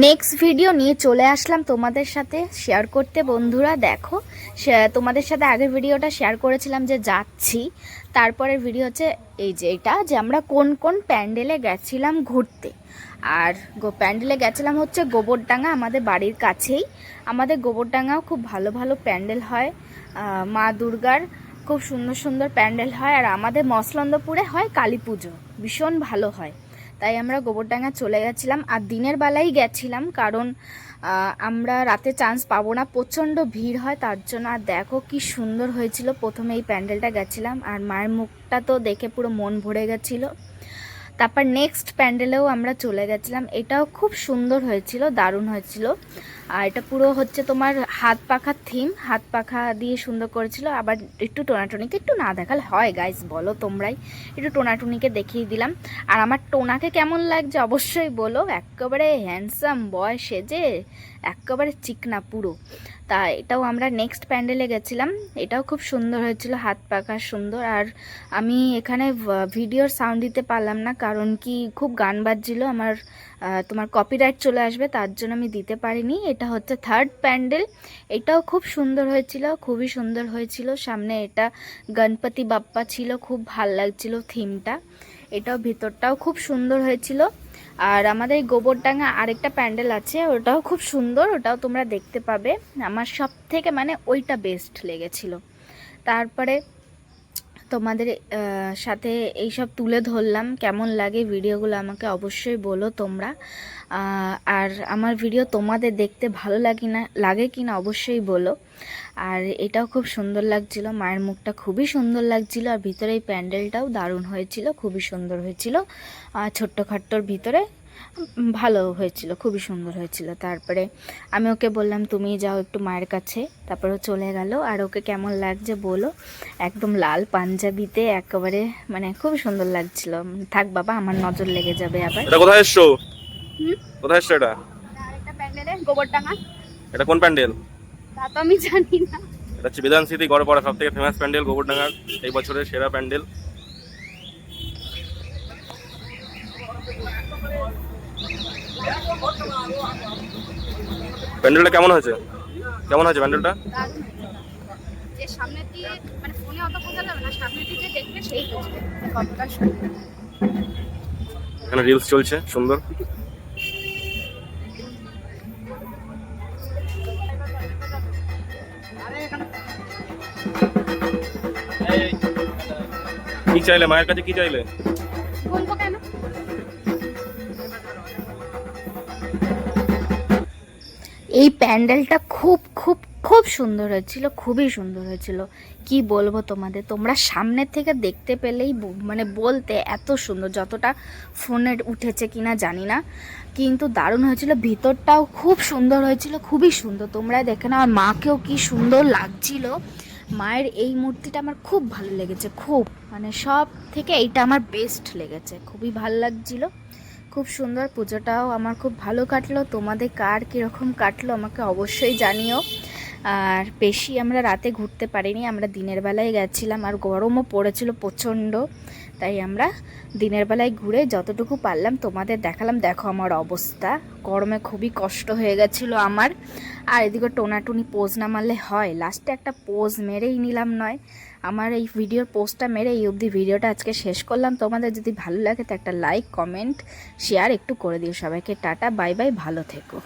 Next video নিয়ে চলে আসলাম তোমাদের সাথে শেয়ার করতে। বন্ধুরা দেখো, তোমাদের সাথে আগের ভিডিওটা শেয়ার করেছিলাম যে যাচ্ছি, তারপরের ভিডিও হচ্ছে এই যে এটা, যে আমরা কোন কোন প্যান্ডেলে গেছিলাম ঘুরতে। আর প্যান্ডেলে গেছিলাম হচ্ছে গোবরডাঙ্গা, আমাদের বাড়ির কাছেই। আমাদের গোবরডাঙ্গাও খুব ভালো ভালো প্যান্ডেল হয়, মা দুর্গার খুব সুন্দর সুন্দর প্যান্ডেল হয়। আর আমাদের মসলন্দপুরে হয় কালী পুজো, ভীষণ ভালো হয়। তাই আমরা গোবরডাঙ্গা চলে গেছিলাম, আর দিনের বেলায় গেছিলাম কারণ আমরা রাতে চান্স পাবো না, প্রচণ্ড ভিড় হয় তার জন্য। আর দেখো কি সুন্দর হয়েছিল, প্রথমে এই প্যান্ডেলটা গেছিলাম আর মায়ের মুখটা তো দেখে পুরো মন ভরে গেছিলো। তারপর নেক্সট প্যান্ডেলেও আমরা চলে গেছিলাম, এটাও খুব সুন্দর হয়েছিল, দারুণ হয়েছিল। আর এটা পুরো হচ্ছে তোমার হাত পাখার থিম, হাত পাখা দিয়ে সুন্দর করেছিল। আবার একটু টোনাটুনিকে একটু না দেখালে হয় গাইস, বলো তোমরাই, একটু টোনাটুনিকে দেখিয়ে দিলাম। আর আমার টোনাকে কেমন লাগছে অবশ্যই বলো, একেবারে হ্যান্ডসাম বয় সেজে, একেবারে চিকনা পুরো। তা এটাও আমরা নেক্সট প্যান্ডেলে গেছিলাম, এটাও খুব সুন্দর হয়েছিল, হাত পাখা সুন্দর। আর আমি এখানে ভিডিওর সাউন্ড দিতে পারলাম না, কারণ কি খুব গান বাজছিল, আমার তোমার কপিরাইট চলে আসবে, তার জন্য আমি দিতে পারিনি। এটা হচ্ছে থার্ড প্যান্ডেল, এটাও খুব সুন্দর হয়েছিল, খুবই সুন্দর হয়েছিল। সামনে এটা গণপতি বাপ্পা ছিল, খুব ভাল লাগছিল থিমটা। এটাও ভিতরটাও খুব সুন্দর হয়েছিল। আর আমাদের এই গোবরডাঙ্গা আরেকটা প্যান্ডেল আছে, ওটাও খুব সুন্দর, ওটাও তোমরা দেখতে পাবে। আমার সব থেকে মানে ওইটা বেস্ট লেগেছিল। তারপরে তোমাদের সাথে এইসব তুলে ধরলাম, কেমন লাগে ভিডিওগুলো আমাকে অবশ্যই বলো তোমরা। আর আমার ভিডিও তোমাদের দেখতে ভালো লাগে কি না অবশ্যই বলো। আর এটাও খুব সুন্দর লাগছিল, মায়ের মুখটা খুবই সুন্দর লাগছিল। আর ভিতরে এই প্যান্ডেলটাও দারুণ হয়েছিল, খুবই সুন্দর হয়েছিল, ছোট্টখাট্টোর ভিতরে ভালো হয়েছিল, খুবই সুন্দর হয়েছিল। তারপরে আমি ওকে বললাম তুমি যাও একটু মায়ের কাছে, তারপরে চলে গেল। আর ওকে কেমন লাগছে বলো, একদম লাল পাঞ্জাবিতে একেবারে মানে খুবই সুন্দর লাগছিল। থাক বাবা, আমার নজর লেগে যাবে আবার। এটা কোথায় এসছো? কোথায় এসছো? এটা আরেকটা প্যান্ডেলে গোবরডাঙ্গা। এটা কোন প্যান্ডেল? তা তো আমি জানি না। এটা হচ্ছে বিধান স্মৃতি গড়ে পড়া সব থেকে ফেমাস প্যান্ডেল, গোবরডাঙ্গার এই বছরের সেরা প্যান্ডেল। প্যান্ডেলটা কেমন হয়েছে? কেমন হয়েছে প্যান্ডেলটা? যে সামনে দিয়ে মানে ফোনে অত বোঝা যাবে না, সামনে দিয়ে যে দেখবে সেই বুঝবে কতটা সুন্দর। এখানে রিলস চলছে সুন্দর। কি চাইলে মায়ের কাছে, কি চাইলে? বলবো কেন? এই প্যান্ডেলটা খুব খুব খুব সুন্দর হয়েছিল, খুবই সুন্দর হয়েছিল। কি বলবো তোমাদের, তোমরা সামনের থেকে দেখতে পেলেই মানে বলতে এত সুন্দর, যতটা ফোনে উঠেছে কিনা জানি না, কিন্তু দারুণ হয়েছিল। ভিতরটাও খুব সুন্দর হয়েছিল, খুবই সুন্দর, তোমরা দেখে নাও। আর মাকেও কি সুন্দর লাগছিল, মায়ের এই মূর্তিটা আমার খুব ভালো লেগেছে, খুব মানে সব থেকে এইটা আমার বেস্ট লেগেছে, খুবই ভালো লাগছিল, খুব সুন্দর। পুজোটাও আমার খুব ভালো কাটলো। তোমাদের কার কীরকম কাটলো আমাকে অবশ্যই জানিও। আর বেশি আমরা রাতে ঘুরতে পারিনি, আমরা দিনের বেলায় গেছিলাম, আর গরমও পড়েছিল প্রচণ্ড, তাই আমরা দিনের বেলায় ঘুরে যতটুকু পারলাম তোমাদের দেখালাম। দেখো আমার অবস্থা, গরমে খুবই কষ্ট হয়ে গেছিলো আমার। আর এদিকে টোনাটুনি পোজ না মারলে হয়, লাস্টে একটা পোজ মেরেই নিলাম নয়। আমার এই ভিডিওর পোস্টটা মেরে এই অবধি ভিডিওটা আজকে শেষ করলাম। তোমাদের যদি ভালো লাগে তো একটা লাইক, কমেন্ট, শেয়ার একটু করে দিও। সবাইকে টাটা, বাই বাই, ভালো থেকো।